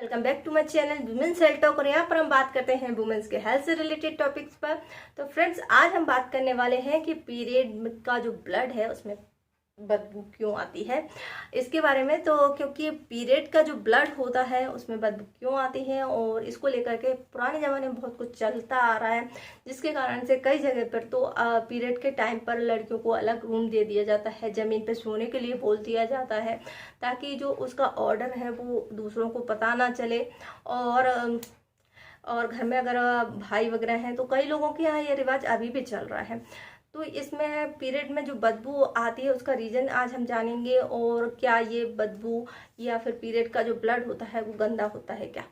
Welcome back to my channel women's health talk. और यहाँ पर हम बात करते हैं वुमेन्स के हेल्थ से रिलेटेड टॉपिक्स पर। तो फ्रेंड्स, आज हम बात करने वाले हैं कि पीरियड का जो ब्लड है उसमें बदबू क्यों आती है, इसके बारे में। तो क्योंकि पीरियड का जो ब्लड होता है उसमें बदबू क्यों आती है, और इसको लेकर के पुराने ज़माने में बहुत कुछ चलता आ रहा है, जिसके कारण से कई जगह पर तो पीरियड के टाइम पर लड़कियों को अलग रूम दे दिया जाता है, ज़मीन पे सोने के लिए बोल दिया जाता है, ताकि जो उसका ऑर्डर है वो दूसरों को पता ना चले। और घर में अगर भाई वगैरह हैं तो कई लोगों के यहाँ ये रिवाज अभी भी चल रहा है। तो इसमें पीरियड में जो बदबू आती है उसका रीज़न आज हम जानेंगे, और क्या ये बदबू या फिर पीरियड का जो ब्लड होता है वो गंदा होता है क्या।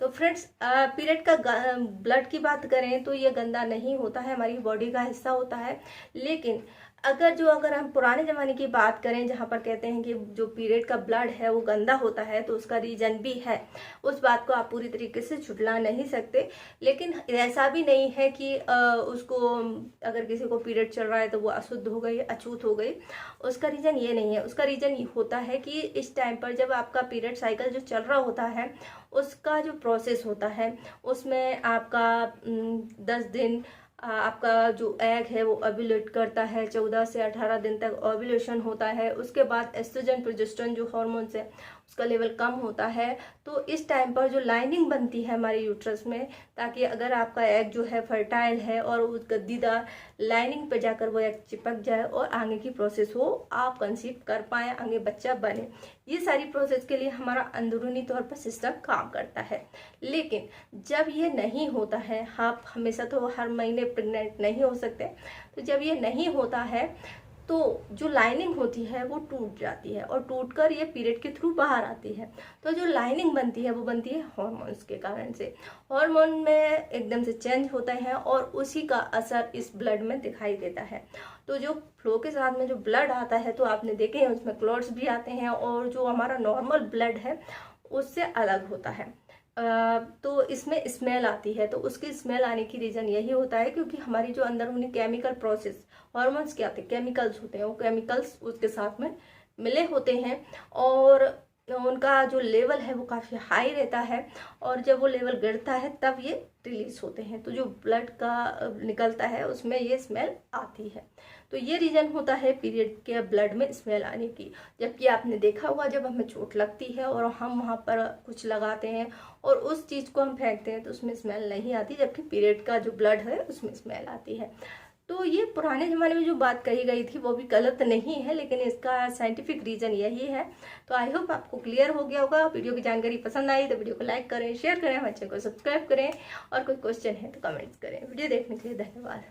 तो फ्रेंड्स, पीरियड का ब्लड की बात करें तो ये गंदा नहीं होता है, हमारी बॉडी का हिस्सा होता है। लेकिन अगर हम पुराने ज़माने की बात करें, जहाँ पर कहते हैं कि जो पीरियड का ब्लड है वो गंदा होता है, तो उसका रीज़न भी है। उस बात को आप पूरी तरीके से झुठला नहीं सकते। लेकिन ऐसा भी नहीं है कि उसको, अगर किसी को पीरियड चल रहा है तो वो अशुद्ध हो गई, अछूत हो गई। उसका रीज़न ये नहीं है। उसका रीज़न ये होता है कि इस टाइम पर जब आपका पीरियड साइकिल जो चल रहा होता है उसका जो प्रोसेस होता है उसमें आपका 10 दिन आपका जो एग है वो ओव्यूलेट करता है, 14 से 18 दिन तक ओव्यूलेशन होता है। उसके बाद एस्ट्रोजन प्रोजेस्टेरोन जो हॉर्मोन्स है उसका लेवल कम होता है। तो इस टाइम पर जो लाइनिंग बनती है हमारे यूट्रस में, ताकि अगर आपका एग जो है फर्टाइल है और उस गद्दीदार लाइनिंग पे जाकर वो एग चिपक जाए और आगे की प्रोसेस हो, आप कंसीव कर पाए, आगे बच्चा बने। ये सारी प्रोसेस के लिए हमारा अंदरूनी तौर पर सिस्टम काम करता है। लेकिन जब ये नहीं होता है, आप हमेशा तो हर महीने प्रेग्नेंट नहीं हो सकते, तो जब ये नहीं होता है तो जो लाइनिंग होती है वो टूट जाती है, और टूटकर ये पीरियड के थ्रू बाहर आती है। तो जो लाइनिंग बनती है वो बनती है हार्मोन्स के कारण से। हार्मोन में एकदम से चेंज होते हैं और उसी का असर इस ब्लड में दिखाई देता है। तो जो फ्लो के साथ में जो ब्लड आता है, तो आपने देखे हैं उसमें क्लॉट्स भी आते हैं, और जो हमारा नॉर्मल ब्लड है उससे अलग होता है। तो इसमें स्मेल आती है। तो उसकी स्मेल आने की रीज़न यही होता है क्योंकि हमारी जो अंदरूनी केमिकल प्रोसेस, हॉर्मोन्स क्या होते हैं, केमिकल्स होते हैं, वो केमिकल्स उसके साथ में मिले होते हैं, और उनका जो लेवल है वो काफ़ी हाई रहता है, और जब वो लेवल गिरता है तब ये रिलीज होते हैं। तो जो ब्लड का निकलता है उसमें ये स्मेल आती है। तो ये रीज़न होता है पीरियड के ब्लड में स्मेल आने की। जबकि आपने देखा होगा, जब हमें चोट लगती है और हम वहाँ पर कुछ लगाते हैं और उस चीज़ को हम फेंकते हैं तो उसमें स्मेल नहीं आती, जबकि पीरियड का जो ब्लड है उसमें स्मेल आती है। तो ये पुराने ज़माने में जो बात कही गई थी वो भी गलत नहीं है, लेकिन इसका साइंटिफिक रीज़न यही है। तो आई होप आपको क्लियर हो गया होगा। वीडियो की जानकारी पसंद आई तो वीडियो को लाइक करें, शेयर करें, हमारे चैनल को सब्सक्राइब करें, और कोई क्वेश्चन है तो कमेंट्स करें। वीडियो देखने के लिए धन्यवाद।